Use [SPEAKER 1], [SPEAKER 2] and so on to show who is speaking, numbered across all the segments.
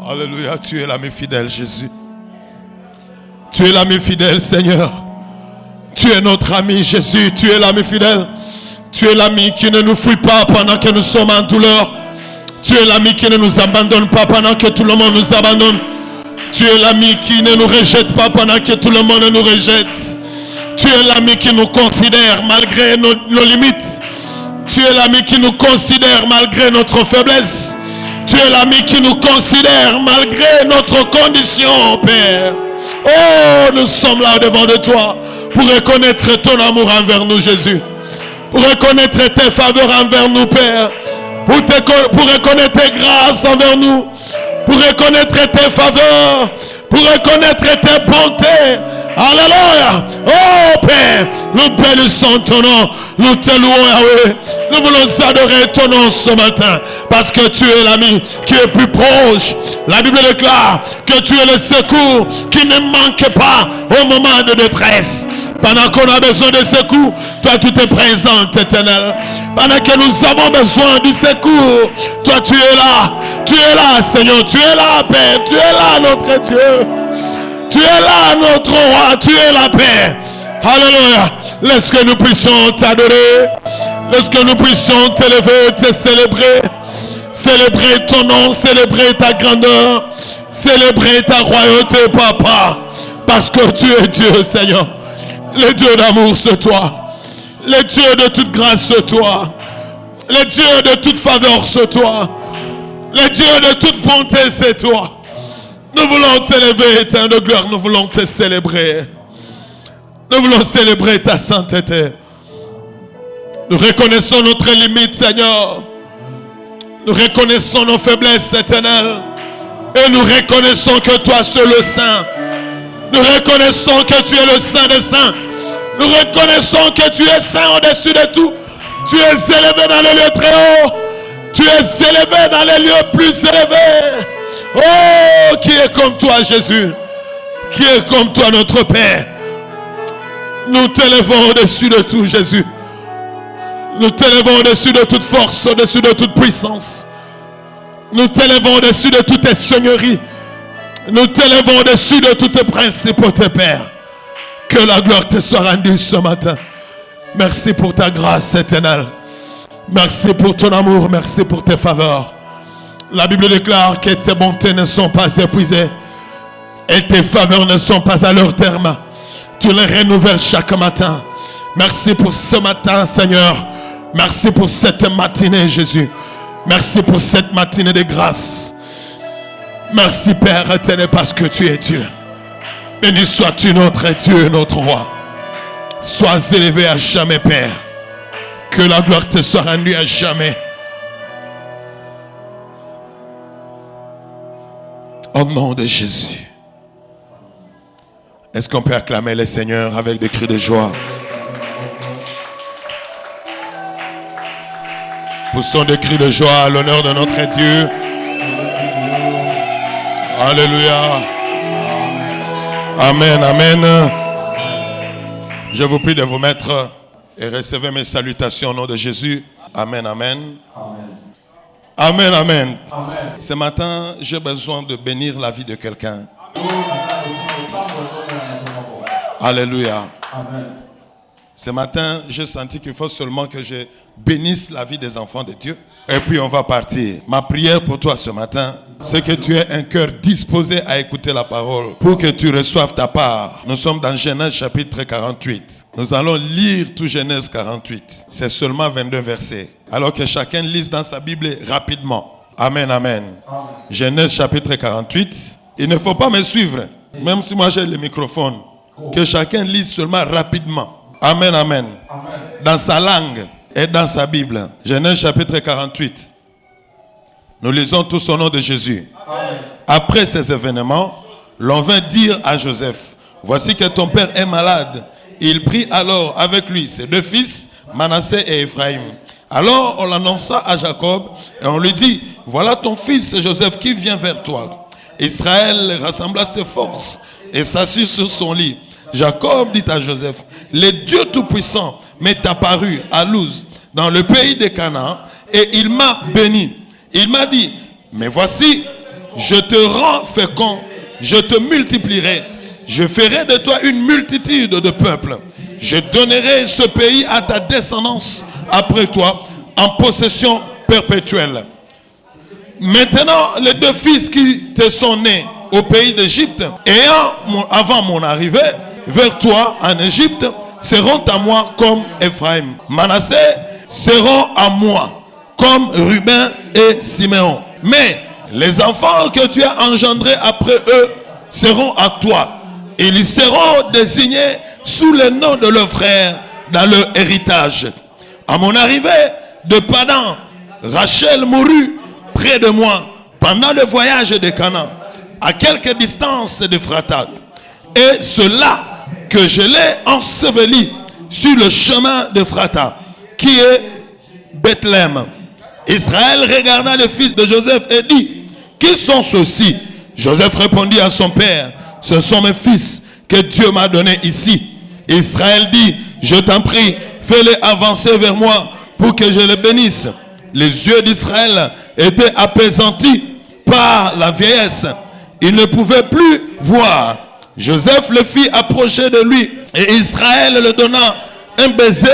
[SPEAKER 1] Alléluia, tu es l'ami fidèle, Jésus. Tu es l'ami fidèle, Seigneur. Tu es notre ami, Jésus. Tu es l'ami fidèle. Tu es l'ami qui ne nous fuit pas pendant que nous sommes en douleur. Tu es l'ami qui ne nous abandonne pas pendant que tout le monde nous abandonne. Tu es l'ami qui ne nous rejette pas pendant que tout le monde nous rejette. Tu es l'ami qui nous considère malgré nos limites. Tu es l'ami qui nous considère malgré notre faiblesse. Tu es l'ami qui nous considère malgré notre condition, Père. Oh, nous sommes là devant de toi pour reconnaître ton amour envers nous, Jésus. Pour reconnaître tes faveurs envers nous, Père. Pour reconnaître tes grâces envers nous. Pour reconnaître tes faveurs. Pour reconnaître tes bontés. Alléluia. Oh Père, nous bénissons ton nom. Nous te louons, Yahweh. Nous voulons adorer ton nom ce matin. Parce que tu es l'ami qui est plus proche. La Bible déclare que tu es le secours qui ne manque pas au moment de détresse. Pendant qu'on a besoin de secours, toi tu te présentes, Éternel. Pendant que nous avons besoin du secours, toi tu es là. Tu es là, Seigneur. Tu es là, Père. Tu es là, notre Dieu. Tu es là, notre roi. Tu es la paix. Alléluia. Laisse que nous puissions t'adorer. Laisse que nous puissions t'élever, te célébrer. Célébrer ton nom, célébrer ta grandeur. Célébrer ta royauté, Papa. Parce que tu es Dieu, Seigneur. Le Dieu d'amour, c'est toi. Le Dieu de toute grâce, c'est toi. Le Dieu de toute faveur, c'est toi. Le Dieu de toute bonté, c'est toi. Nous voulons t'élever, Éternel de gloire. Nous voulons te célébrer. Nous voulons célébrer ta sainteté. Nous reconnaissons notre limite, Seigneur. Nous reconnaissons nos faiblesses, Éternel. Et nous reconnaissons que toi seul le Saint. Nous reconnaissons que tu es le Saint des Saints. Nous reconnaissons que tu es Saint au-dessus de tout. Tu es élevé dans les lieux très hauts. Tu es élevé dans les lieux plus élevés. Oh, qui est comme toi, Jésus? Qui est comme toi, notre Père? Nous t'élevons au-dessus de tout, Jésus. Nous t'élevons au-dessus de toute force, au-dessus de toute puissance. Nous t'élevons au-dessus de toutes tes seigneuries. Nous t'élevons au-dessus de toutes tes principautés, Père. Que la gloire te soit rendue ce matin. Merci pour ta grâce éternelle. Merci pour ton amour. Merci pour tes faveurs. La Bible déclare que tes bontés ne sont pas épuisées. Et tes faveurs ne sont pas à leur terme. Tu les renouvelles chaque matin. Merci pour ce matin, Seigneur. Merci pour cette matinée, Jésus. Merci pour cette matinée de grâce. Merci, Père éternel, parce que tu es Dieu. Béni sois-tu notre Dieu, notre roi. Sois élevé à jamais, Père. Que la gloire te soit rendue à jamais. Au nom de Jésus. Est-ce qu'on peut acclamer le Seigneur avec des cris de joie? Poussons des cris de joie à l'honneur de notre Dieu. Alléluia. Amen, amen. Je vous prie de vous mettre et recevez mes salutations au nom de Jésus. Amen, amen. Amen, amen. Amen. Ce matin, j'ai besoin de bénir la vie de quelqu'un. Alléluia. Amen. Ce matin, j'ai senti qu'il faut seulement que je bénisse la vie des enfants de Dieu. Et puis on va partir. Ma prière pour toi ce matin, c'est que tu aies un cœur disposé à écouter la parole pour que tu reçoives ta part. Nous sommes dans Genèse chapitre 48. Nous allons lire tout Genèse 48. C'est seulement 22 versets. Alors que chacun lise dans sa Bible rapidement. Amen, amen. Amen. Genèse chapitre 48. Il ne faut pas me suivre, même si moi j'ai le microphone. Que chacun lise seulement rapidement. Amen, amen. Amen. Dans sa langue et dans sa Bible. Genèse chapitre 48. Nous lisons tous au nom de Jésus. Amen. Après ces événements, l'on vint dire à Joseph, voici que ton père est malade. Il prit alors avec lui ses deux fils, Manassé et Ephraïm. Alors on l'annonça à Jacob et on lui dit, voilà ton fils Joseph qui vient vers toi. Israël rassembla ses forces et s'assit sur son lit. Jacob dit à Joseph, le Dieu Tout-Puissant m'est apparu à Luz, dans le pays de Canaan, et il m'a béni. Il m'a dit, mais voici, je te rends fécond, je te multiplierai, je ferai de toi une multitude de peuples. Je donnerai ce pays à ta descendance après toi, en possession perpétuelle. Maintenant, les 2 fils qui te sont nés au pays d'Égypte, avant mon arrivée vers toi en Égypte, seront à moi comme Ephraim. Manassé seront à moi comme Ruben et Siméon. Mais les enfants que tu as engendrés après eux seront à toi. Ils seront désignés sous le nom de leurs frères dans leur héritage. À mon arrivée de Padan, Rachel mourut près de moi pendant le voyage de Canaan, à quelque distance d'Ephrata. Et cela que je l'ai enseveli sur le chemin d'Ephrata, qui est Bethléem. Israël regarda les fils de Joseph et dit, qui sont ceux-ci? Joseph répondit à son père, ce sont mes fils que Dieu m'a donnés ici. Israël dit, je t'en prie, fais-les avancer vers moi pour que je les bénisse. Les yeux d'Israël étaient apaisantis par la vieillesse. Il ne pouvait plus voir. Joseph le fit approcher de lui et Israël le donna un baiser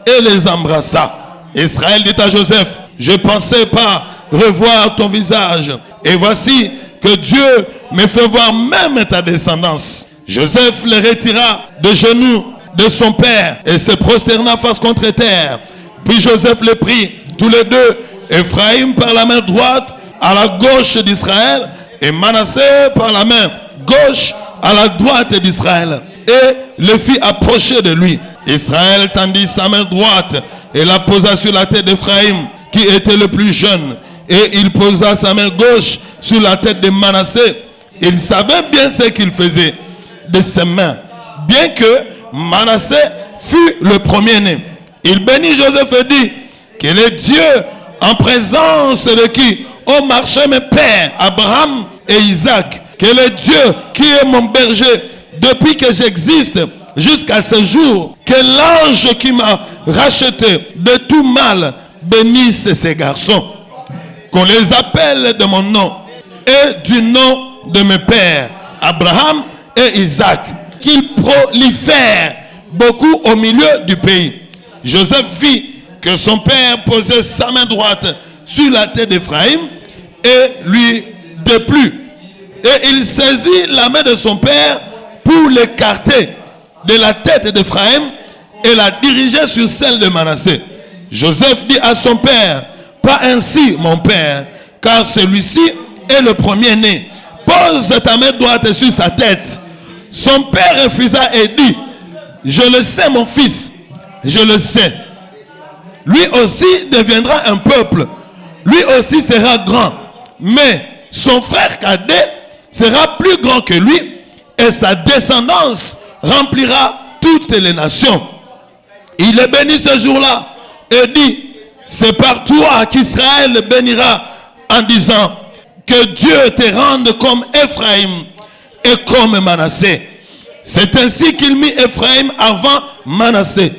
[SPEAKER 1] et les embrassa. Israël dit à Joseph, je ne pensais pas revoir ton visage. Et voici que Dieu me fait voir même ta descendance. Joseph le retira de genoux de son père et se prosterna face contre terre. Puis Joseph les prit tous les deux, Ephraim par la main droite à la gauche d'Israël et Manassé par la main gauche à la droite d'Israël, et le fit approcher de lui. Israël tendit sa main droite et la posa sur la tête d'Ephraim, qui était le plus jeune, et il posa sa main gauche sur la tête de Manassé. Il savait bien ce qu'il faisait de ses mains, bien que Manassé fut le premier-né. Il bénit Joseph et dit, que le Dieu en présence de qui ont marché mes pères, Abraham et Isaac, que le Dieu qui est mon berger depuis que j'existe jusqu'à ce jour, que l'ange qui m'a racheté de tout mal bénisse ces garçons, qu'on les appelle de mon nom et du nom de mes pères, Abraham et Isaac, qu'ils prolifèrent beaucoup au milieu du pays. Joseph vit que son père posait sa main droite sur la tête d'Ephraim et lui déplut. Et il saisit la main de son père pour l'écarter de la tête d'Ephraim et la diriger sur celle de Manassé. Joseph dit à son père, pas ainsi mon père, car celui-ci est le premier-né. Pose ta main droite sur sa tête. Son père refusa et dit, je le sais mon fils, je le sais. Lui aussi deviendra un peuple. Lui aussi sera grand. Mais son frère cadet sera plus grand que lui et sa descendance remplira toutes les nations. Il est béni ce jour-là et dit, c'est par toi qu'Israël bénira en disant, que Dieu te rende comme Ephraim et comme Manassé. C'est ainsi qu'il mit Ephraim avant Manassé.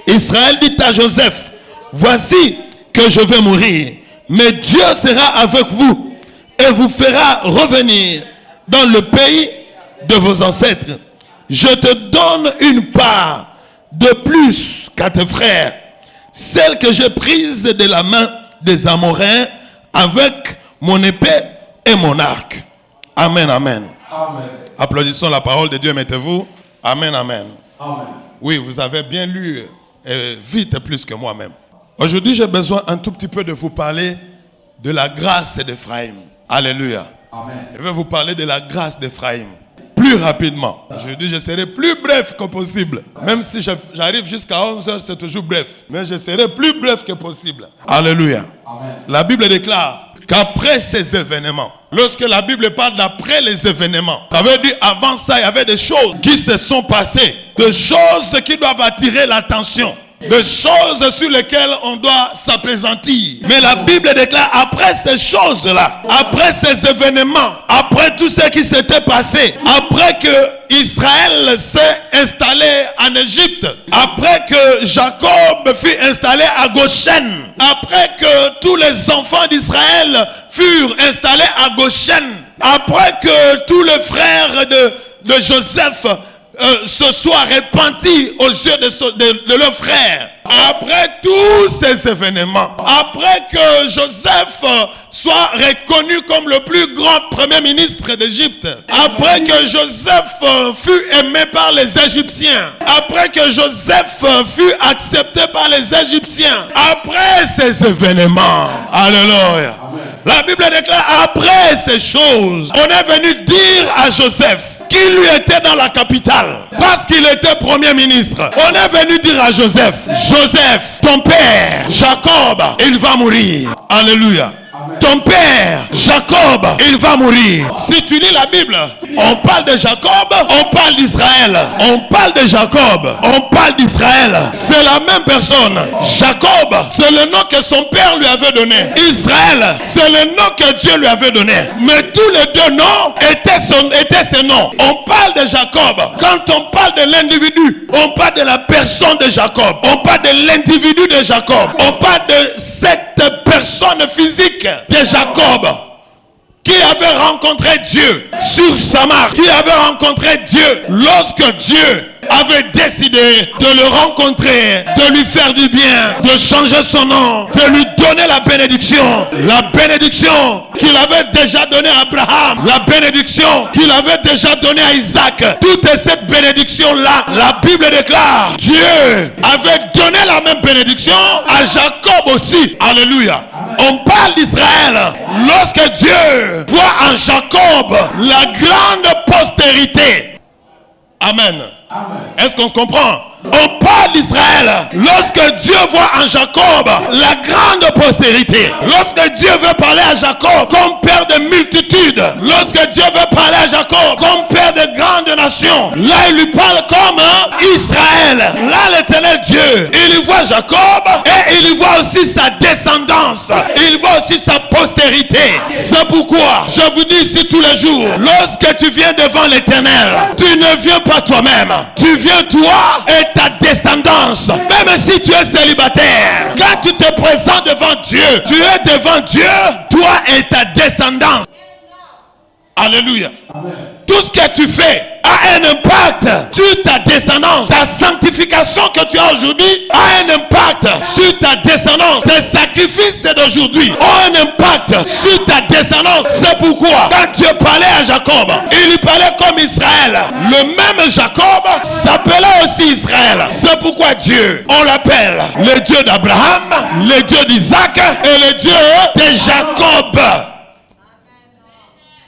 [SPEAKER 1] Israël dit à Joseph, voici que je vais mourir, mais Dieu sera avec vous et vous fera revenir dans le pays de vos ancêtres. Je te donne une part de plus qu'à tes frères, celle que j'ai prise de la main des Amoréens avec mon épée et mon arc. Amen, amen.
[SPEAKER 2] Amen.
[SPEAKER 1] Applaudissons la parole de Dieu, mettez-vous. Amen, amen.
[SPEAKER 2] Amen.
[SPEAKER 1] Oui, vous avez bien lu vite plus que moi-même. Aujourd'hui, j'ai besoin un tout petit peu de vous parler de la grâce d'Ephraim. Alléluia.
[SPEAKER 2] Amen.
[SPEAKER 1] Je vais vous parler de la grâce d'Ephraim. Plus rapidement. Je dis, je serai plus bref que possible. Même si j'arrive jusqu'à 11h, c'est toujours bref. Mais je serai plus bref que possible. Alléluia.
[SPEAKER 2] Amen.
[SPEAKER 1] La Bible déclare qu'après ces événements, lorsque la Bible parle d'après les événements, ça veut dire avant ça, il y avait des choses qui se sont passées. Des choses qui doivent attirer l'attention. de choses sur lesquelles on doit s'apaisantir. Mais la Bible déclare, après ces choses-là, après ces événements, après tout ce qui s'était passé, après que Israël s'est installé en Égypte, après que Jacob fut installé à Goshen, après que tous les enfants d'Israël furent installés à Goshen, après que tous les frères de Joseph se soient repentis aux yeux de leurs frères, après tous ces événements, après que Joseph soit reconnu comme le plus grand premier ministre d'Égypte, après que Joseph fut aimé par les Égyptiens, après que Joseph fut accepté par les Égyptiens, après ces événements, alléluia, la Bible déclare, après ces choses, on est venu dire à Joseph, qui lui était dans la capitale, parce qu'il était premier ministre, on est venu dire à Joseph, Joseph, ton père, Jacob, il va mourir. Alléluia. Ton père, Jacob, il va mourir. Si tu lis la Bible, on parle de Jacob, on parle d'Israël. On parle de Jacob, on parle d'Israël. C'est la même personne. Jacob, c'est le nom que son père lui avait donné. Israël, c'est le nom que Dieu lui avait donné. Mais tous les deux noms étaient ses noms. On parle de Jacob. Quand on parle de l'individu, on parle de la personne de Jacob. On parle de l'individu de Jacob. On parle de cette personne physique de Jacob qui avait rencontré Dieu sur sa marche, qui avait rencontré Dieu lorsque Dieu avait décidé de le rencontrer, de lui faire du bien, de changer son nom, de lui donner la bénédiction qu'il avait déjà donnée à Abraham, la bénédiction qu'il avait déjà donnée à Isaac. Toute cette bénédiction-là, la Bible déclare, Dieu avait donné la même bénédiction à Jacob aussi. Alléluia. On parle d'Israël. Lorsque Dieu voit en Jacob la grande postérité. Amen. Est-ce qu'on se comprend? On parle d'Israël. Lorsque Dieu voit en Jacob la grande postérité, lorsque Dieu veut parler à Jacob comme père de multitudes, lorsque Dieu veut parler à Jacob comme père de grandes nations, là il lui parle comme Israël. Là l'Éternel Dieu, il y voit Jacob et il y voit aussi sa descendance, il voit aussi sa postérité. C'est pourquoi je vous dis ici tous les jours, lorsque tu viens devant l'Éternel, tu ne viens pas toi-même, tu viens toi et ta descendance. Même si tu es célibataire, quand tu te présentes devant Dieu, tu es devant Dieu, toi et ta descendance. Alléluia. Amen. Tout ce que tu fais a un impact sur ta descendance. Ta sanctification que tu as aujourd'hui a un impact sur ta descendance. Tes sacrifices d'aujourd'hui ont un impact sur ta descendance. C'est pourquoi quand Dieu parlait à Jacob, il lui parlait comme Israël. Le même Jacob s'appelait aussi Israël. C'est pourquoi Dieu, on l'appelle le Dieu d'Abraham, le Dieu d'Isaac et le Dieu de Jacob.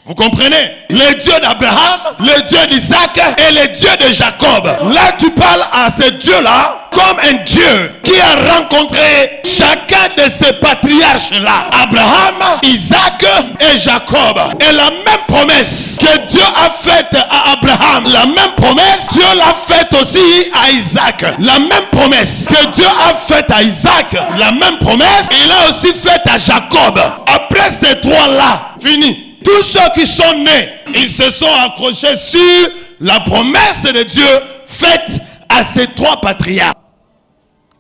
[SPEAKER 1] Vous comprenez? Le Dieu d'Abraham, le Dieu d'Isaac et le Dieu de Jacob. Là, tu parles à ce Dieu-là comme un Dieu qui a rencontré chacun de ces patriarches-là. Abraham, Isaac et Jacob. Et la même promesse que Dieu a faite à Abraham, la même promesse, Dieu l'a faite aussi à Isaac. La même promesse que Dieu a faite à Isaac, la même promesse, il a aussi faite à Jacob. Après ces trois-là, fini. Tous ceux qui sont nés, ils se sont accrochés sur la promesse de Dieu faite à ces trois patriarches.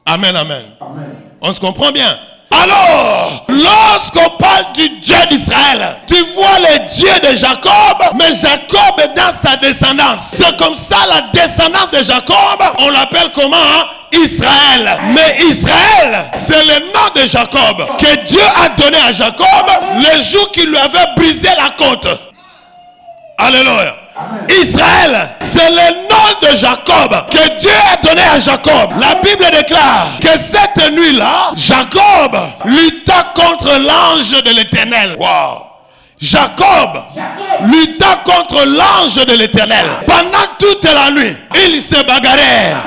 [SPEAKER 1] Amen, amen. Amen. On se comprend bien? Alors, lorsqu'on parle du Dieu d'Israël, tu vois le Dieu de Jacob, mais Jacob est dans sa descendance. C'est comme ça la descendance de Jacob, on l'appelle comment? Israël. Mais Israël, c'est le nom de Jacob que Dieu a donné à Jacob le jour qu'il lui avait brisé la côte. Alléluia. Amen. Israël, c'est le nom de Jacob que Dieu a donné à Jacob. La Bible déclare que cette nuit-là, Jacob lutta contre l'ange de l'Éternel. Wow. Jacob lutta contre l'ange de l'Éternel pendant toute la nuit. Ils se bagarrèrent.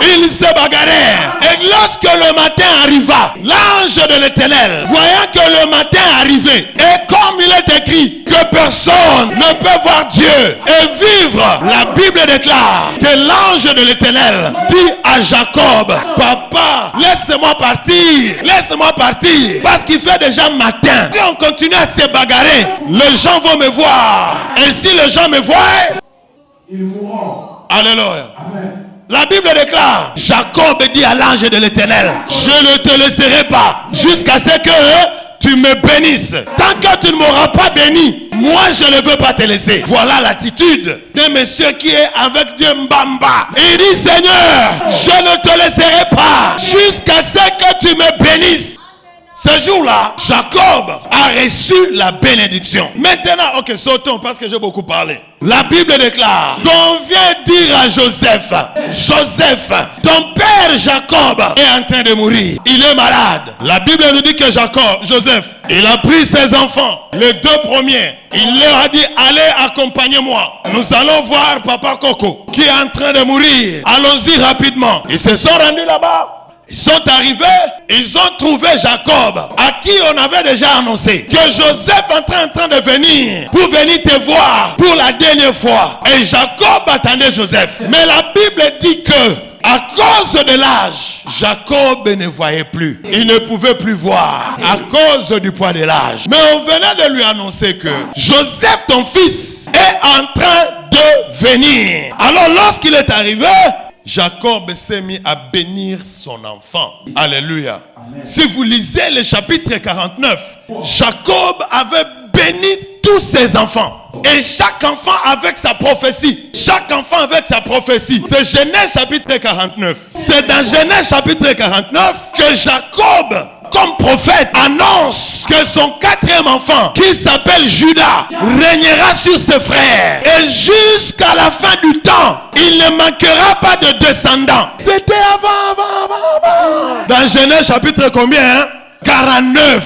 [SPEAKER 1] Et lorsque le matin arriva, l'ange de l'Éternel, voyant que le matin arrivait, et comme il est écrit que personne ne peut voir Dieu et vivre, la Bible déclare que l'ange de l'Éternel dit à Jacob, papa, laisse-moi partir, parce qu'il fait déjà matin. Si on continue à se bagarrer, les gens vont me voir. Et si les gens me voient, ils mourront. Alléluia. Amen. La Bible déclare, Jacob dit à l'ange de l'Éternel, je ne te laisserai pas jusqu'à ce que tu me bénisses. Tant que tu ne m'auras pas béni, moi je ne veux pas te laisser. Voilà l'attitude d'un monsieur qui est avec Dieu Mbamba. Il dit, Seigneur, je ne te laisserai pas jusqu'à ce que tu me bénisses. Ce jour-là, Jacob a reçu la bénédiction. Maintenant, ok, sautons parce que j'ai beaucoup parlé. La Bible déclare qu'on vient dire à Joseph, Joseph, ton père Jacob est en train de mourir. Il est malade. La Bible nous dit que Joseph, il a pris ses enfants, les deux premiers. Il leur a dit, allez accompagnez-moi. Nous allons voir Papa Coco qui est en train de mourir. Allons-y rapidement. Ils se sont rendus là-bas. Ils sont arrivés, ils ont trouvé Jacob, à qui on avait déjà annoncé que Joseph est en train de venir pour venir te voir pour la dernière fois. Et Jacob attendait Joseph. Mais la Bible dit que à cause de l'âge, Jacob ne voyait plus. Il ne pouvait plus voir à cause du poids de l'âge. Mais on venait de lui annoncer que Joseph, ton fils, est en train de venir. Alors lorsqu'il est arrivé, Jacob s'est mis à bénir son enfant. Alléluia. Amen. Si vous lisez le chapitre 49, Jacob avait béni tous ses enfants. Et chaque enfant avec sa prophétie. Chaque enfant avec sa prophétie. C'est Genèse chapitre 49. C'est dans Genèse chapitre 49 que Jacob, comme prophète, annonce que son quatrième enfant, qui s'appelle Judas, régnera sur ses frères. Et jusqu'à la fin du temps, il ne manquera pas de descendants. C'était avant. Dans Genèse chapitre combien 49.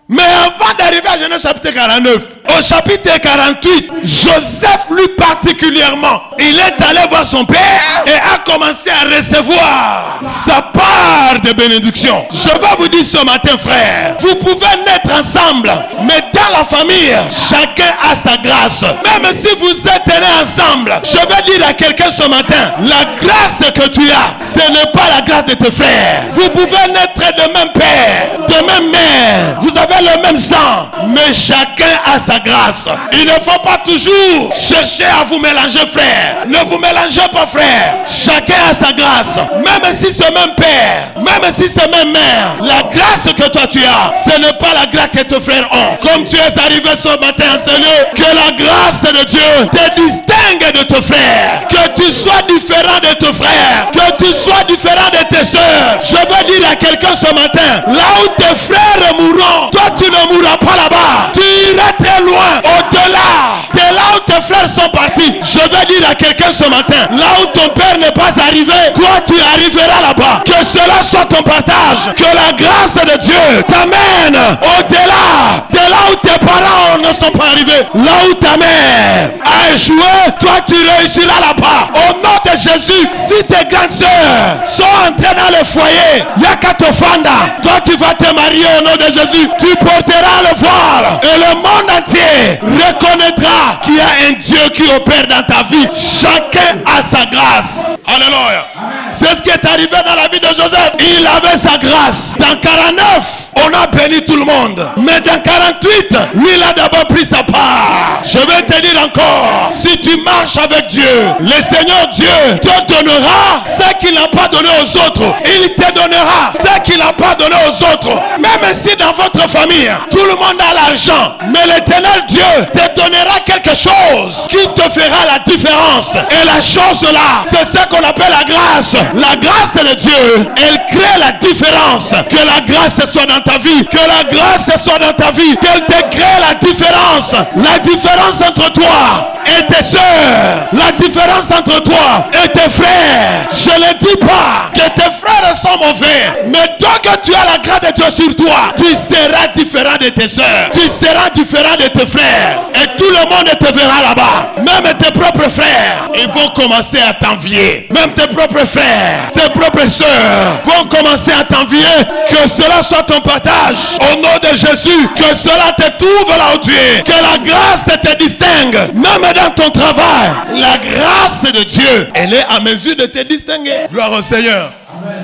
[SPEAKER 1] Mais avant d'arriver à Genèse chapitre 49, au chapitre 48, Joseph lui particulièrement, il est allé voir son père et a commencé à recevoir sa part de bénédiction. Je vais vous dire ce matin, frère, vous pouvez naître ensemble, mais dans la famille, chacun a sa grâce. Même si vous êtes nés ensemble, je vais dire à quelqu'un ce matin, la grâce que tu as, ce n'est pas la grâce de tes frères. Vous pouvez naître de même père, de même mère, vous avez le même sang, mais chacun a sa grâce. Il ne faut pas toujours chercher à vous mélanger, frère. Ne vous mélangez pas, frère. Chacun a sa grâce. Même si c'est même père, même si c'est même mère, la grâce que toi tu as, ce n'est pas la grâce que tes frères ont. Comme tu es arrivé ce matin à ce lieu, que la grâce de Dieu te distingue de tes frères. Que tu sois différent de tes frères. Que tu sois différent de tes soeurs. Je veux dire à quelqu'un ce matin, là où tes frères mourront, toi tu ne mourras pas là-bas. Tu iras très loin, au-delà de là où tes frères sont partis. Je veux dire à quelqu'un ce matin, là où ton père n'est pas arrivé, toi tu arriveras là-bas. Que cela soit ton partage. Que la grâce de Dieu t'amène au-delà de là où tes parents ne sont pas arrivés. Là où ta mère a échoué, toi tu réussiras là-bas. Au nom de Jésus, si tes grandes sœurs sont entrées dans le foyer, Yakatofanda, toi tu vas te marier au nom de Jésus. Tu porteras le voile et le monde entier reconnaîtra qu'il y a un Dieu qui opère dans ta vie. Chacun a sa grâce. Alléluia. C'est ce qui est arrivé dans la vie de Joseph. Il avait sa grâce. Dans 49, on a béni tout le monde. Mais dans 48, lui il a d'abord pris sa part. Je vais te dire encore, si tu marches avec Dieu, le Seigneur Dieu te donnera ce qu'il n'a pas donné aux autres. Il te donnera ce qu'il n'a pas donné aux autres. Même si dans votre famille, tout le monde a l'argent, mais l'Éternel Dieu te donnera quelque chose qui te fera la différence. Et la chose là, c'est ce qu'on appelle la grâce. La grâce de Dieu, elle crée la différence. Que la grâce soit dans ta vie, que la grâce soit dans ta vie, qu'elle te crée la différence. La différence entre toi et tes soeurs, la différence entre toi et tes frères. Je ne dis pas que que tes frères sont mauvais. Mais tant que tu as la grâce de Dieu sur toi, tu seras différent de tes soeurs. Tu seras différent de tes frères. Et tout le monde te verra là-bas. Même tes propres frères, ils vont commencer à t'envier. Même tes propres frères, tes propres soeurs vont commencer à t'envier. Que cela soit ton partage. Au nom de Jésus, que cela te trouve là où tu es. Que la grâce te distingue. Même dans ton travail, la grâce de Dieu, elle est à mesure de te distinguer. Gloire au Seigneur.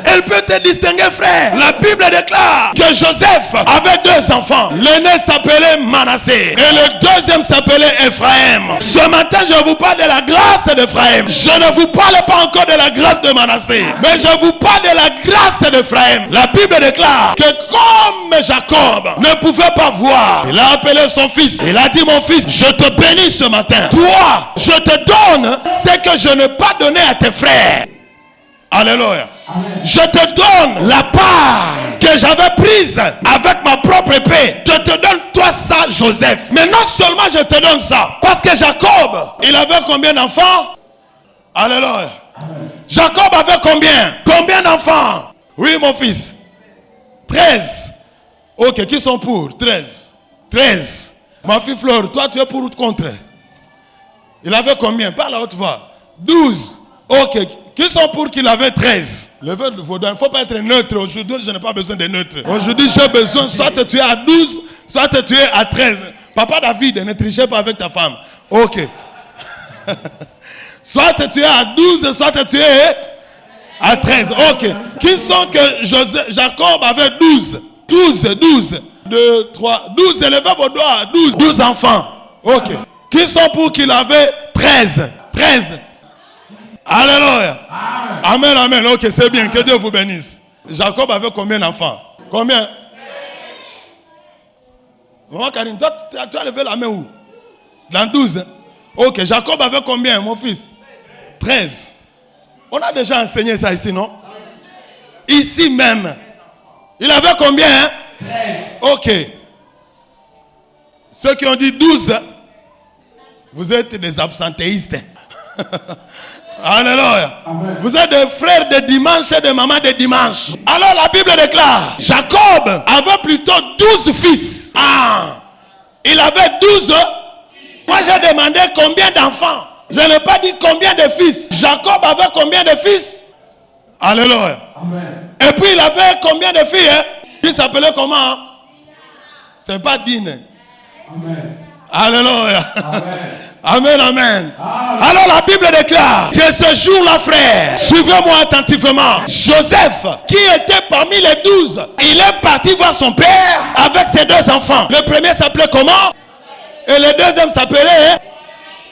[SPEAKER 1] Elle peut te distinguer, frère. La Bible déclare que Joseph avait 2 enfants. L'aîné s'appelait Manassé et le deuxième s'appelait Ephraim. Ce matin, je vous parle de la grâce d'Ephraim. Je ne vous parle pas encore de la grâce de Manassé, mais je vous parle de la grâce d'Ephraim. La Bible déclare que comme Jacob ne pouvait pas voir, il a appelé son fils. Il a dit, mon fils, je te bénis ce matin. Toi, je te donne ce que je n'ai pas donné à tes frères. Alléluia. Je te donne la part que j'avais prise avec ma propre épée. Je te donne toi ça, Joseph. Mais non seulement je te donne ça, parce que Jacob, il avait combien d'enfants? Alléluia. Jacob avait combien? Combien d'enfants? Oui, mon fils. 13. Ok, qui sont pour? 13. 13. Ma fille Flore, toi tu es pour ou contre? Il avait combien? Parle à haute voix. 12. Ok. Qui sont pour qu'il avait 13? Il ne faut pas être neutre. Aujourd'hui, je n'ai pas besoin de neutre. Aujourd'hui, j'ai besoin soit tu es à 12, soit tu es à 13. Papa David, ne trichez pas avec ta femme. Ok. Soit tu es à 12, soit tu es à 13. Ok. Qui sont que Jacob avait 12? 12. 2, 3, 12. Élevez vos doigts. 12 enfants. Ok. Qui sont pour qu'il avait 13? 13. Alléluia. Amen, amen. Ok, c'est bien. Que Dieu vous bénisse. Jacob avait combien d'enfants? Combien? Maman Karine, toi, tu as levé la main où? Dans 12. Ok, Jacob avait combien, mon fils? 13. On a déjà enseigné ça ici, non? Ici même. Il avait combien? 13. Ok. Ceux qui ont dit 12, vous êtes des absentéistes. Alléluia. Vous êtes des frères de dimanche et des mamans de dimanche. Alors la Bible déclare, Jacob avait plutôt 12 fils. Il avait 12. Moi j'ai demandé combien d'enfants. Je n'ai pas dit combien de fils. Jacob avait combien de fils? Alléluia. Amen. Et puis il avait combien de filles? Qui s'appelait comment? C'est pas Dine. Amen. Alléluia. Amen. Amen, amen. Alors la Bible déclare que ce jour-là, frère, suivez-moi attentivement. Joseph, qui était parmi les 12, il est parti voir son père avec ses 2 enfants. Le premier s'appelait comment? Et le deuxième s'appelait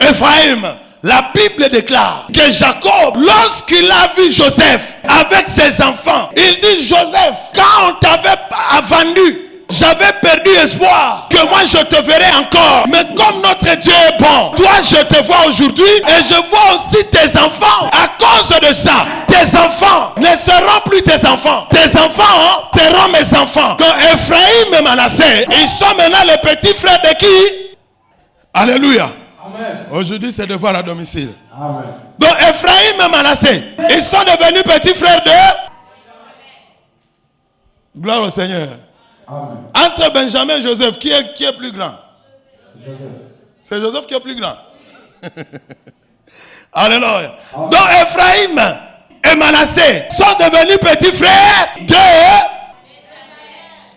[SPEAKER 1] Ephraim. La Bible déclare que Jacob, lorsqu'il a vu Joseph avec ses enfants, il dit, Joseph, quand on t'avait vendu, j'avais perdu espoir que moi je te verrai encore. Mais comme notre Dieu est bon, toi je te vois aujourd'hui et je vois aussi tes enfants. À cause de ça, tes enfants ne seront plus tes enfants. Tes enfants seront mes enfants. Donc Ephraim et Manassé, ils sont maintenant les petits frères de qui? Alléluia. Amen. Aujourd'hui c'est devoir à domicile. Amen. Donc Ephraim et Manassé, ils sont devenus petits frères de... Gloire au Seigneur. Amen. Entre Benjamin et Joseph, qui est plus grand? C'est Joseph qui est plus grand. Alléluia. Amen. Donc Ephraim et Manassé sont devenus petits frères de...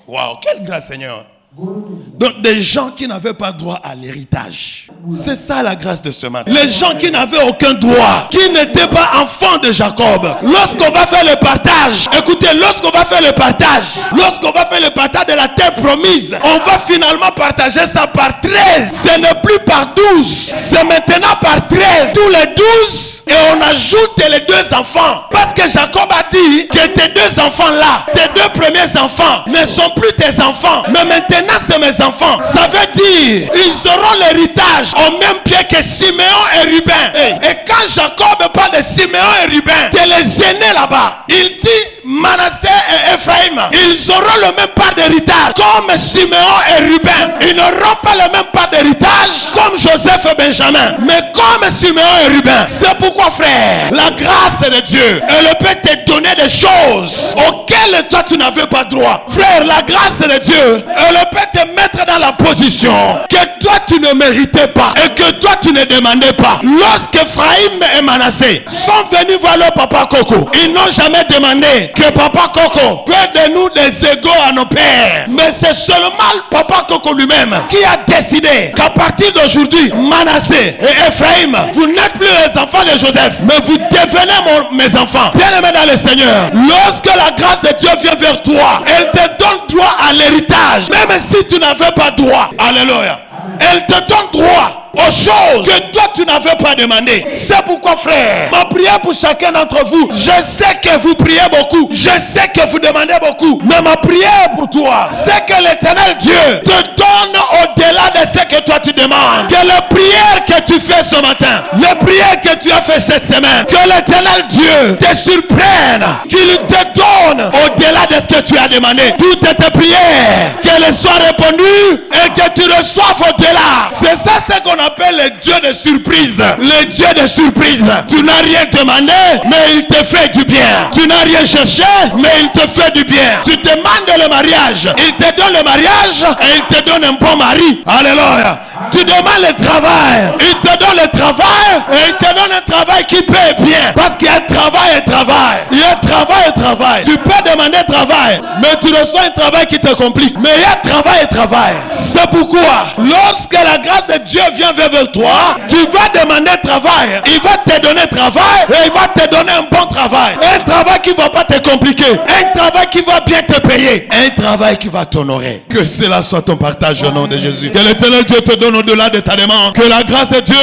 [SPEAKER 1] Waouh, quelle grâce, Seigneur. Donc des gens qui n'avaient pas droit à l'héritage. C'est ça la grâce de ce matin. Les gens qui n'avaient aucun droit, qui n'étaient pas enfants de Jacob. Lorsqu'on va faire le partage, écoutez, lorsqu'on va faire le partage de la terre promise, on va finalement partager ça par 13. Ce n'est plus par 12, c'est maintenant par 13. Tous les 12, et on ajoute les 2 enfants. Parce que Jacob a dit que tes 2 enfants là, tes 2 premiers enfants ne sont plus tes enfants, mais maintenant c'est mes enfants. Ça veut dire ils auront l'héritage au même pied que Siméon et Ruben. Et quand Jacob parle de Siméon et Ruben, c'est les aînés là-bas. Il dit Manassé et Ephraim, ils auront le même part d'héritage comme Siméon et Ruben. Ils n'auront pas le même part d'héritage comme Joseph et Benjamin, mais comme Siméon et Ruben. C'est pourquoi, frère, la grâce de Dieu, elle peut te donner des choses auxquelles toi tu n'avais pas droit. Frère, la grâce de Dieu, elle peut te mettre dans la position que toi tu ne méritais pas et que toi tu ne demandais pas. Lorsque Ephraim et Manassé sont venus voir leur papa Coco, ils n'ont jamais demandé que papa Coco fait de nous des égaux à nos pères. Mais c'est seulement papa Coco lui-même qui a décidé qu'à partir d'aujourd'hui, Manassé et Ephraim, vous n'êtes plus les enfants de Joseph, mais vous devenez mes enfants. Bien-aimés dans le Seigneur, lorsque la grâce de Dieu vient vers toi, elle te donne droit à l'héritage, même si tu n'avais pas droit. Alléluia. Elle te donne droit aux choses que toi tu n'avais pas demandé. C'est pourquoi, frère, ma prière pour chacun d'entre vous, je sais que vous priez beaucoup, je sais que vous demandez beaucoup, mais ma prière pour toi, c'est que l'Éternel Dieu te donne au-delà de ce que toi tu demandes. Que les prières que tu fais ce matin, les prières que tu as fait cette semaine, que l'Éternel Dieu te surprenne, qu'il te donne au-delà de ce que tu as demandé. Toutes tes prières, qu'elles soient répondues et que tu reçoives au-delà. C'est ça ce qu'on appelle le Dieu de surprise. Le Dieu de surprise. Tu n'as rien demandé, mais il te fait du bien. Tu n'as rien cherché, mais il te fait du bien. Tu demandes le mariage, il te donne le mariage et il te donne un bon mari. Alléluia. Tu demandes le travail, il te donne le travail et il te donne un travail qui paie bien. Parce qu'il y a travail et travail. Il y a travail et travail. Tu peux demander travail, mais tu reçois un travail qui te complique. Mais il y a travail et travail. C'est pourquoi, lorsque la grâce de Dieu vient vers toi, tu vas demander travail. Il va te donner travail et il va te donner un bon travail. Un travail qui ne va pas te compliquer. Un travail qui va bien te payer. Un travail qui va t'honorer. Que cela soit ton partage au nom de Jésus. Que l'Éternel Dieu te donne au-delà de ta demande. Que la grâce de Dieu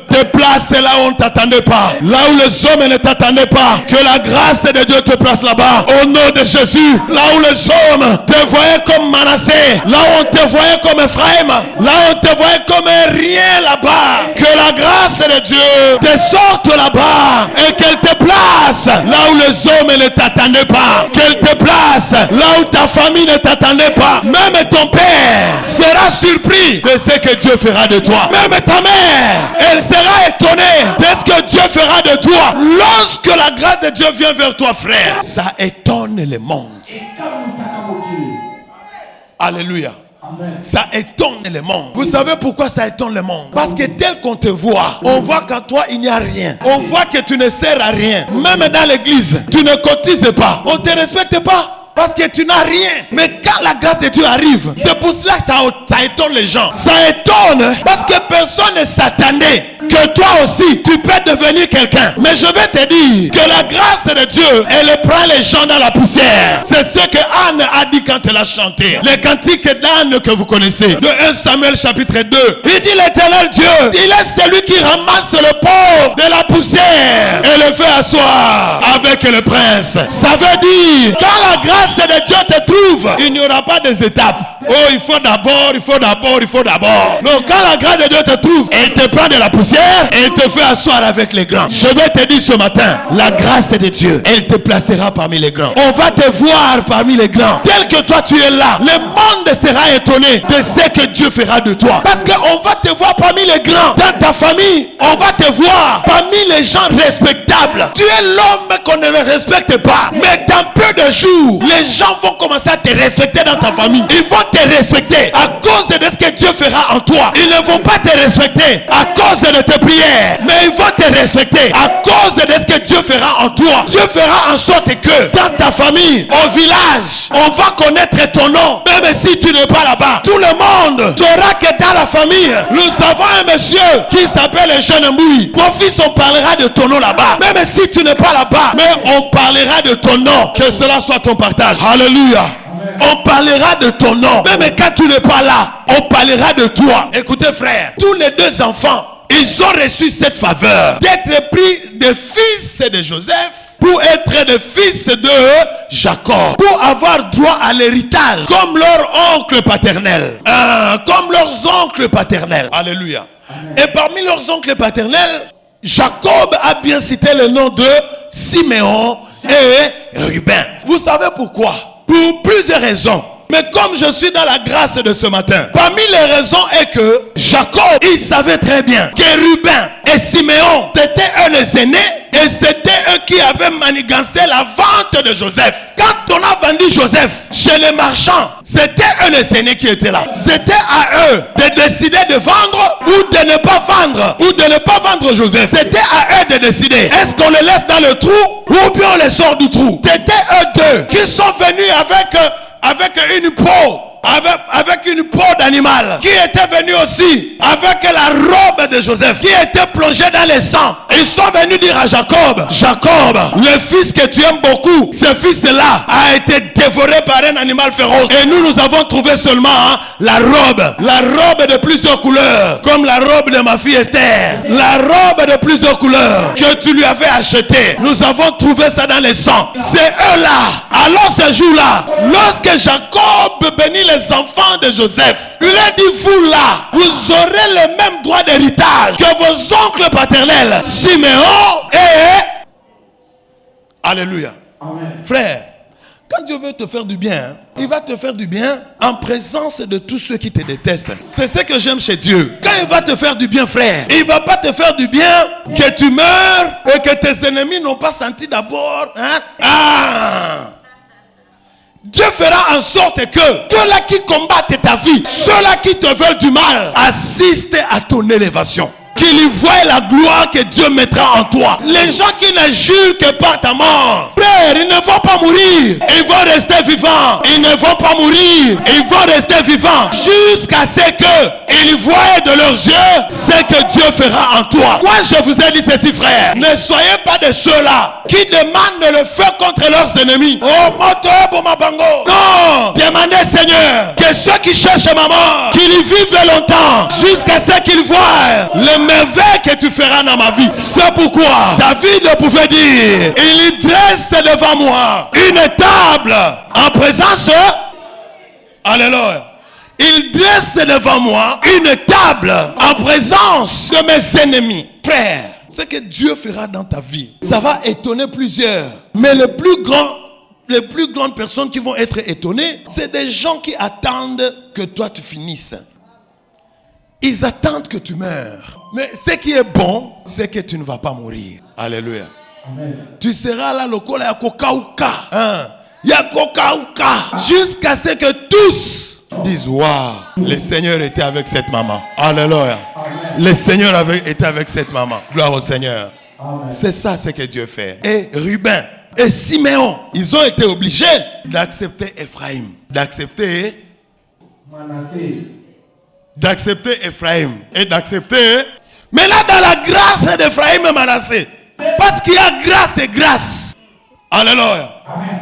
[SPEAKER 1] te place là où on ne t'attendait pas. Là où les hommes ne t'attendaient pas. Que la grâce de Dieu te place là-bas. Au nom de Jésus. Là où les hommes te voyaient comme Manassé. Là où on te voyait comme Ephraim. Là où on te voyait comme rien là-bas. Que la grâce de Dieu te sorte là-bas. Et qu'elle te place là où les hommes ne t'attendaient pas. Qu'elle te place là où ta famille ne t'attendait pas. Même ton père sera surpris de ce que Dieu fera de toi. Même ta mère, elle sera étonnée de ce que Dieu fera de toi. Lorsque la grâce de Dieu vient vers toi, frère, ça étonne le monde. Alléluia. Amen. Ça étonne le monde. Vous savez pourquoi ça étonne le monde? Parce que tel qu'on te voit, on voit qu'en toi il n'y a rien. On voit que tu ne sers à rien. Même dans l'église, tu ne cotises pas. On ne te respecte pas. Parce que tu n'as rien. Mais quand la grâce de Dieu arrive, c'est pour cela que ça étonne les gens. Ça étonne parce que personne ne s'attendait que toi aussi tu peux devenir quelqu'un. Mais je vais te dire que la grâce de Dieu, elle prend les gens dans la poussière. C'est ce que Anne a dit quand elle a chanté les cantiques d'Anne que vous connaissez, de 1 Samuel chapitre 2. Il dit l'Éternel Dieu, il est celui qui ramasse le pauvre de la poussière et le fait asseoir avec le prince. Ça veut dire quand la grâce de Dieu te trouve, il n'y aura pas des étapes. Oh, il faut d'abord. Non, quand la grâce de Dieu te trouve, elle te prend de la poussière et elle te fait asseoir avec les grands. Je vais te dire ce matin, la grâce de Dieu, elle te placera parmi les grands. On va te voir parmi les grands. Tel que toi tu es là, le monde sera étonné de ce que Dieu fera de toi. Parce qu'on va te voir parmi les grands. Dans ta famille, on va te voir parmi les gens respectables. Tu es l'homme qu'on ne respecte pas. Mais dans peu de jours, les gens vont commencer à te respecter dans ta famille. Ils vont te respecter à cause de ce que Dieu fera en toi. Ils ne vont pas te respecter à cause de tes prières, mais ils vont te respecter à cause de ce que Dieu fera en toi. Dieu fera en sorte que dans ta famille, au village, on va connaître ton nom. Même si tu n'es pas là-bas, tout le monde saura que dans la famille, nous avons un monsieur qui s'appelle Jeune Mbouy. Mon fils, on parlera de ton nom là-bas. Même si tu n'es pas là-bas, mais on parlera de ton nom. Que cela soit ton partage. Alléluia. On parlera de ton nom. Même quand tu n'es pas là, on parlera de toi. Écoutez, frère, tous les deux enfants, ils ont reçu cette faveur d'être pris des fils de Joseph pour être des fils de Jacob, pour avoir droit à l'héritage comme leur oncle paternel. Comme leurs oncles paternels. Alléluia. Et parmi leurs oncles paternels, Jacob a bien cité le nom de Siméon, et Ruben. Vous savez pourquoi? Pour plusieurs raisons. Mais comme je suis dans la grâce de ce matin, parmi les raisons est que Jacob, il savait très bien que Ruben et Siméon, c'était eux les aînés et c'était eux qui avaient manigancé la vente de Joseph. Quand on a vendu Joseph chez les marchands, c'était eux les aînés qui étaient là. C'était à eux de décider de vendre ou de ne pas vendre, ou de ne pas vendre Joseph. C'était à eux de décider. Est-ce qu'on le laisse dans le trou ou bien on les sort du trou? C'était eux deux qui sont venus avec une peau, avec une peau d'animal, qui était venu aussi avec la robe de Joseph, qui était plongée dans le sang. Ils sont venus dire à Jacob, Jacob, le fils que tu aimes beaucoup, ce fils-là a été dévoré par un animal féroce. Et nous avons trouvé seulement la robe de plusieurs couleurs, comme la robe de ma fille Esther, la robe de plusieurs couleurs que tu lui avais achetée. Nous avons trouvé ça dans le sang. C'est eux-là. Alors ce jour-là, lorsque Jacob bénit les enfants de Joseph, il a dit, vous là, vous aurez le même droit d'héritage que vos oncles paternels, Siméon et... Alléluia. Amen. Frère, quand Dieu veut te faire du bien, il va te faire du bien en présence de tous ceux qui te détestent. C'est ce que j'aime chez Dieu. Quand il va te faire du bien, frère, il ne va pas te faire du bien que tu meurs et que tes ennemis n'ont pas senti d'abord. Dieu fera en sorte que ceux-là qui combattent ta vie, ceux-là qui te veulent du mal, assistent à ton élévation. Qu'il y voie la gloire que Dieu mettra en toi. Les gens qui ne jurent que par ta mort, frère, ils ne vont pas mourir. Ils vont rester vivants. Ils ne vont pas mourir. Ils vont rester vivants jusqu'à ce qu'ils voient de leurs yeux ce que Dieu fera en toi. Moi, je vous ai dit ceci, frère. Ne soyez pas de ceux-là qui demandent le feu contre leurs ennemis. Oh, moto pour ma bango. Non, demandez, Seigneur, que ceux qui cherchent ma mort, qu'ils y vivent longtemps jusqu'à ce qu'ils voient le merveille que tu feras dans ma vie. C'est pourquoi David pouvait dire, il dresse devant moi une table en présence. Alléluia. Il dresse devant moi une table en présence de mes ennemis. Frère, ce que Dieu fera dans ta vie, ça va étonner plusieurs. Mais les plus grandes personnes qui vont être étonnées, c'est des gens qui attendent que toi tu finisses. Ils attendent que tu meurs. Mais ce qui est bon, c'est que tu ne vas pas mourir. Alléluia. Amen. Tu seras là, le col à Kokauka. Jusqu'à ce que tous disent, waouh, le Seigneur était avec cette maman. Alléluia. Amen. Le Seigneur était avec cette maman. Gloire au Seigneur. Amen. C'est ça ce que Dieu fait. Et Ruben et Siméon, ils ont été obligés d'accepter Ephraim. D'accepter Ephraim et d'accepter. Mais là, dans la grâce d'Ephraim et Manassé, parce qu'il y a grâce et grâce. Alléluia.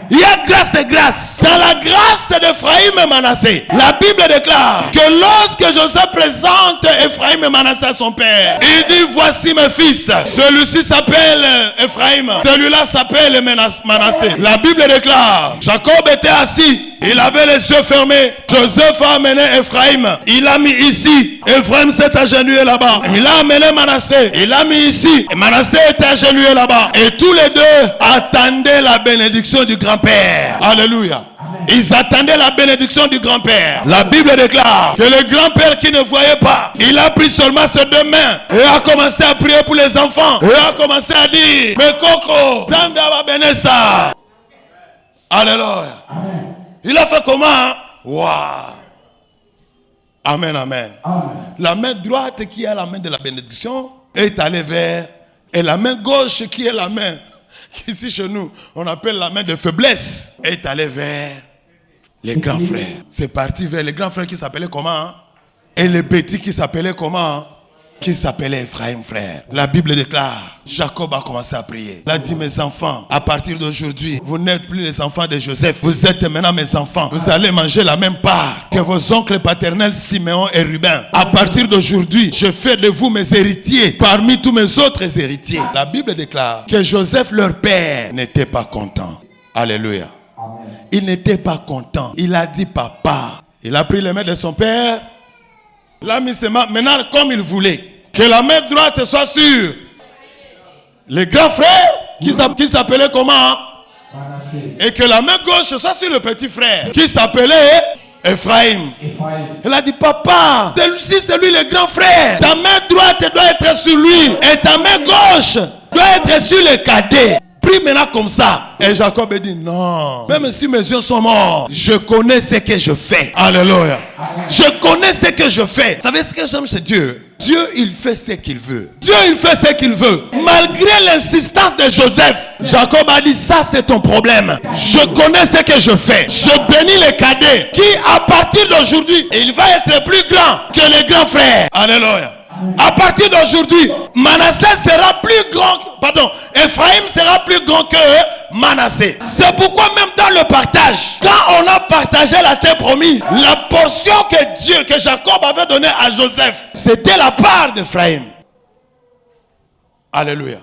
[SPEAKER 1] Il y a grâce et grâce. Dans la grâce d'Ephraim et Manassé, la Bible déclare que lorsque Joseph présente Ephraim et Manassé à son père, il dit, voici mes fils. Celui-ci s'appelle Ephraim, celui-là s'appelle Manassé. La Bible déclare, Jacob était assis. Il avait les yeux fermés. Joseph a amené Ephraim. Il l'a mis ici. Ephraim s'est agenouillé là-bas. Il a amené Manassé. Il l'a mis ici. Et Manassé était agenouillé là-bas. Et tous les deux attendaient la bénédiction du grand-père. Alléluia. Ils attendaient la bénédiction du grand-père. La Bible déclare que le grand-père qui ne voyait pas, il a pris seulement ses deux mains et a commencé à prier pour les enfants. Et a commencé à dire, mais Coco, Zambia va bénir ça. Alléluia. Amen. Il a fait comment? Waouh! Amen, amen, amen. La main droite qui est la main de la bénédiction est allée vers... Et la main gauche qui est la main, ici chez nous, on appelle la main de faiblesse, est allée vers les grands frères. C'est parti vers les grands frères qui s'appelaient comment? Et les petits qui s'appelaient comment? Qui s'appelait Ephraim, frère. La Bible déclare, Jacob a commencé à prier. Il a dit, mes enfants, à partir d'aujourd'hui, vous n'êtes plus les enfants de Joseph. Vous êtes maintenant mes enfants. Vous allez manger la même part que vos oncles paternels Siméon et Ruben. À partir d'aujourd'hui, je fais de vous mes héritiers parmi tous mes autres héritiers. La Bible déclare que Joseph, leur père, n'était pas content. Alléluia. Amen. Il n'était pas content. Il a dit, papa. Il a pris les mains de son père. Il a mis ses mains, maintenant comme il voulait. Que la main droite soit sur les grands frères qui s'appelaient comment? Et que la main gauche soit sur le petit frère qui s'appelait Ephraim. Elle a dit, papa, celui-ci c'est lui le grand frère. Ta main droite doit être sur lui et ta main gauche doit être sur le cadet. Prie maintenant comme ça. Et Jacob a dit, non, même si mes yeux sont morts, je connais ce que je fais. Alléluia. Je connais ce que je fais. Vous savez ce que j'aime chez Dieu? Dieu, il fait ce qu'il veut. Dieu, il fait ce qu'il veut. Malgré l'insistance de Joseph, Jacob a dit, ça c'est ton problème. Je connais ce que je fais. Je bénis les cadets qui, à partir d'aujourd'hui, il va être plus grand que les grands frères. Alléluia. À partir d'aujourd'hui, Manassé sera plus grand, Ephraim sera plus grand que Manassé. C'est pourquoi même dans le partage, quand on a partagé la terre promise, la portion que Jacob avait donnée à Joseph, c'était la part d'Ephraim. Alléluia.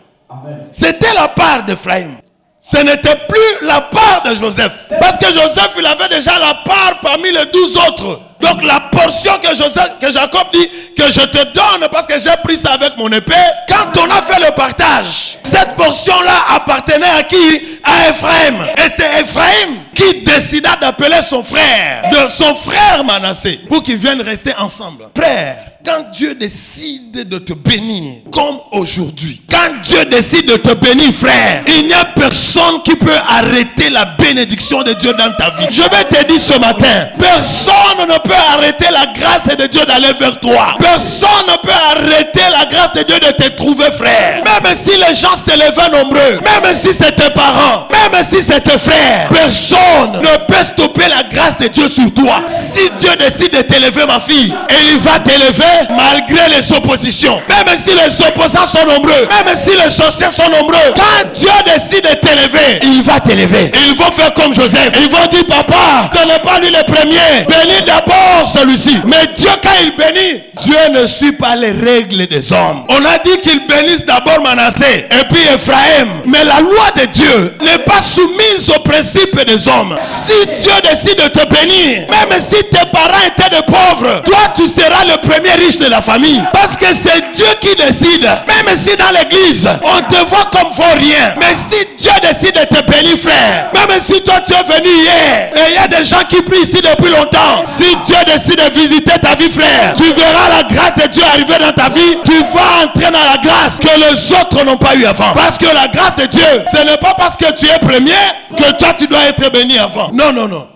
[SPEAKER 1] C'était la part d'Ephraim. Ce n'était plus la part de Joseph. Parce que Joseph, il avait déjà la part parmi les 12 autres. Donc la portion que Jacob dit que je te donne parce que j'ai pris ça avec mon épée. Quand on a fait le partage, cette portion-là appartenait à qui? À Ephraim. Et c'est Ephraim qui décida d'appeler son frère Manassé, pour qu'ils viennent rester ensemble. Frère, quand Dieu décide de te bénir, comme aujourd'hui, quand Dieu décide de te bénir, frère, il n'y a personne qui peut arrêter la bénédiction de Dieu dans ta vie. Je vais te dire ce matin, personne ne peut arrêter la grâce de Dieu d'aller vers toi. Personne ne peut arrêter la grâce de Dieu de te trouver, frère. Même si les gens s'élevaient nombreux, même si c'est tes parents, même si c'est tes frères, personne ne peut stopper la grâce de Dieu sur toi. Si Dieu décide de t'élever, ma fille, et il va t'élever malgré les oppositions. Même si les opposants sont nombreux, même si les sorciers sont nombreux, quand Dieu décide de t'élever, il va t'élever. Ils vont faire comme Joseph. Ils vont dire, papa, ce n'est pas lui le premier. Bénis d'abord celui-ci. Mais Dieu, quand il bénit, Dieu ne suit pas les règles des hommes. On a dit qu'il bénisse d'abord Manassé et puis Ephraim. Mais la loi de Dieu n'est pas soumise aux principes des hommes. Si Dieu décide de te bénir, même si tes parents étaient de pauvres, toi tu seras le premier riche de la famille. Parce que c'est Dieu qui décide. Même si dans l'église, on te voit comme vaut rien. Mais si Dieu décide de te bénir, frère, même si toi tu es venu hier, et il y a des gens qui prient ici depuis longtemps, si Dieu décide de visiter ta vie, frère, tu verras la grâce de Dieu arriver dans ta vie. Tu vas entrer dans la grâce que les autres n'ont pas eu avant. Parce que la grâce de Dieu, ce n'est pas parce que tu es premier que toi tu dois être béni avant. Non, non, non.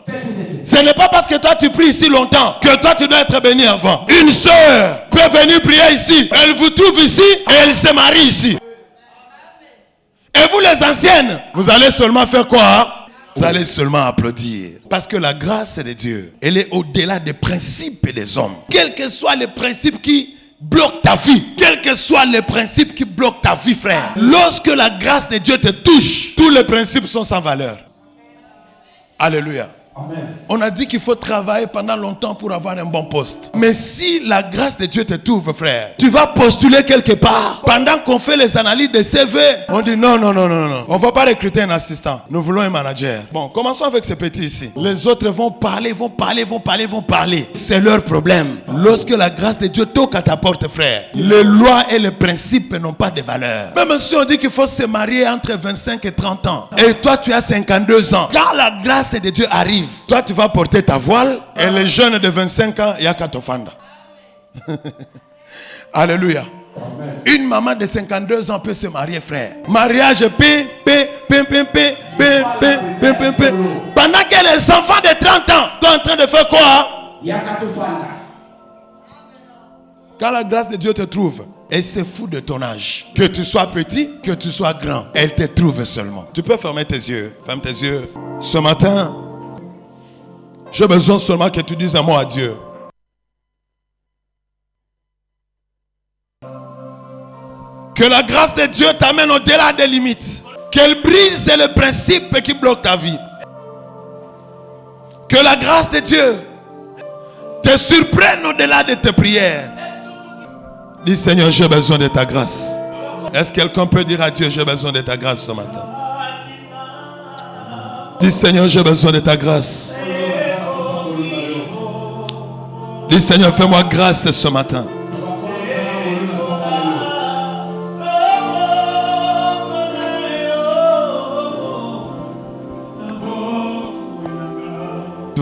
[SPEAKER 1] Ce n'est pas parce que toi tu pries ici longtemps que toi tu dois être béni avant. Une sœur peut venir prier ici, elle vous trouve ici et elle se marie ici. Et vous les anciennes, vous allez seulement faire quoi? Vous allez seulement applaudir. Parce que la grâce de Dieu, elle est au-delà des principes des hommes. Quels que soient les principes qui bloquent ta vie, quels que soient les principes qui bloquent ta vie, frère, lorsque la grâce de Dieu te touche, tous les principes sont sans valeur. Alléluia. Amen. On a dit qu'il faut travailler pendant longtemps pour avoir un bon poste. Mais si la grâce de Dieu te trouve, frère, tu vas postuler quelque part. Pendant qu'on fait les analyses de CV, on dit non. On ne va pas recruter un assistant. Nous voulons un manager. Bon, commençons avec ces petits ici. Les autres vont parler. C'est leur problème. Lorsque la grâce de Dieu toque à ta porte, frère, les lois et les principes n'ont pas de valeur. Même si on dit qu'il faut se marier entre 25 et 30 ans, et toi tu as 52 ans, quand la grâce de Dieu arrive, toi tu vas porter ta voile et les jeunes de 25 ans, il n'y a qu'à t'offendre. Alléluia. Amen. Une maman de 52 ans peut se marier, frère. Mariage, pendant que les enfants de 30 ans sont en train de faire quoi? Il n'y a qu'à t'offendre. Quand la grâce de Dieu te trouve, et c'est fou de ton âge, que tu sois petit, que tu sois grand, elle te trouve seulement. Tu peux fermer tes yeux. Ferme tes yeux. Ce matin, j'ai besoin seulement que tu dises un mot à Dieu. Que la grâce de Dieu t'amène au-delà des limites. Qu'elle brise les principes qui bloquent ta vie. Que la grâce de Dieu te surprenne au-delà de tes prières. Dis Seigneur, j'ai besoin de ta grâce. Est-ce que quelqu'un peut dire à Dieu, j'ai besoin de ta grâce ce matin? Dis Seigneur, j'ai besoin de ta grâce. Dis Seigneur, fais-moi grâce ce matin.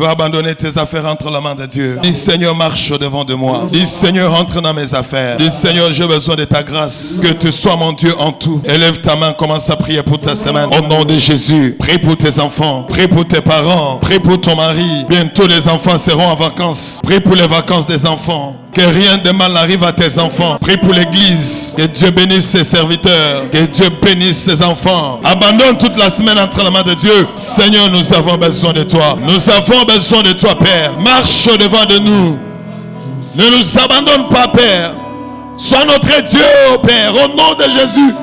[SPEAKER 1] Tu vas abandonner tes affaires entre la main de Dieu. Dis Seigneur, marche au-devant de moi. Dis Seigneur, entre dans mes affaires. Dis Seigneur, j'ai besoin de ta grâce. Que tu sois mon Dieu en tout. Élève ta main, commence à prier pour ta semaine. Au nom de Jésus, prie pour tes enfants. Prie pour tes parents. Prie pour ton mari. Bientôt les enfants seront en vacances. Prie pour les vacances des enfants. Que rien de mal n'arrive à tes enfants. Prie pour l'église. Que Dieu bénisse ses serviteurs. Que Dieu bénisse ses enfants. Abandonne toute la semaine entre la main de Dieu. Seigneur, nous avons besoin de toi. Nous avons besoin de toi, Père. Marche au-devant de nous. Ne nous abandonne pas, Père. Sois notre Dieu, oh Père. Au nom de Jésus,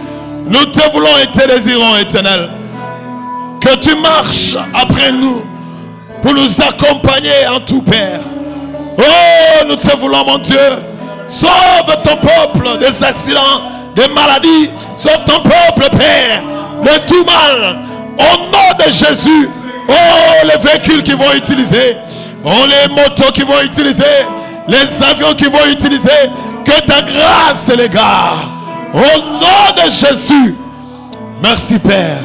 [SPEAKER 1] nous te voulons et te désirons, Éternel. Que tu marches après nous pour nous accompagner en tout, Père. Oh, nous te voulons, mon Dieu. Sauve ton peuple des accidents, des maladies. Sauve ton peuple, Père, de tout mal. Au nom de Jésus. Oh, les véhicules qu'ils vont utiliser. Oh, les motos qu'ils vont utiliser. Les avions qu'ils vont utiliser. Que ta grâce les garde. Au nom de Jésus. Merci, Père.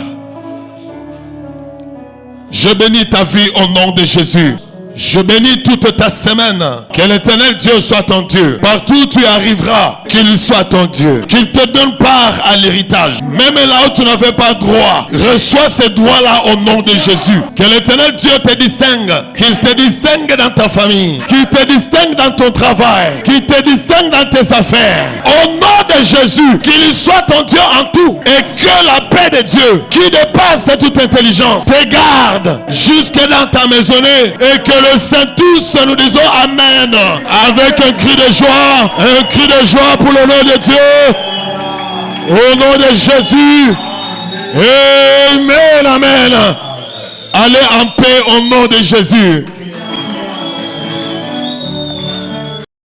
[SPEAKER 1] Je bénis ta vie au nom de Jésus. Je bénis toute ta semaine. Que l'Éternel Dieu soit ton Dieu. Partout où tu arriveras, qu'il soit ton Dieu. Qu'il te donne part à l'héritage. Même là où tu n'avais pas droit, reçois ces droits-là au nom de Jésus. Que l'Éternel Dieu te distingue. Qu'il te distingue dans ta famille. Qu'il te distingue dans ton travail. Qu'il te distingue dans tes affaires. Au nom de Jésus, qu'il soit ton Dieu en tout. Et que la paix de Dieu, qui dépasse toute intelligence, te garde jusque dans ta maisonnée. Et que le Saint tous, nous disons Amen. Avec un cri de joie pour le nom de Dieu. Au nom de Jésus. Amen, amen. Allez en paix au nom de Jésus.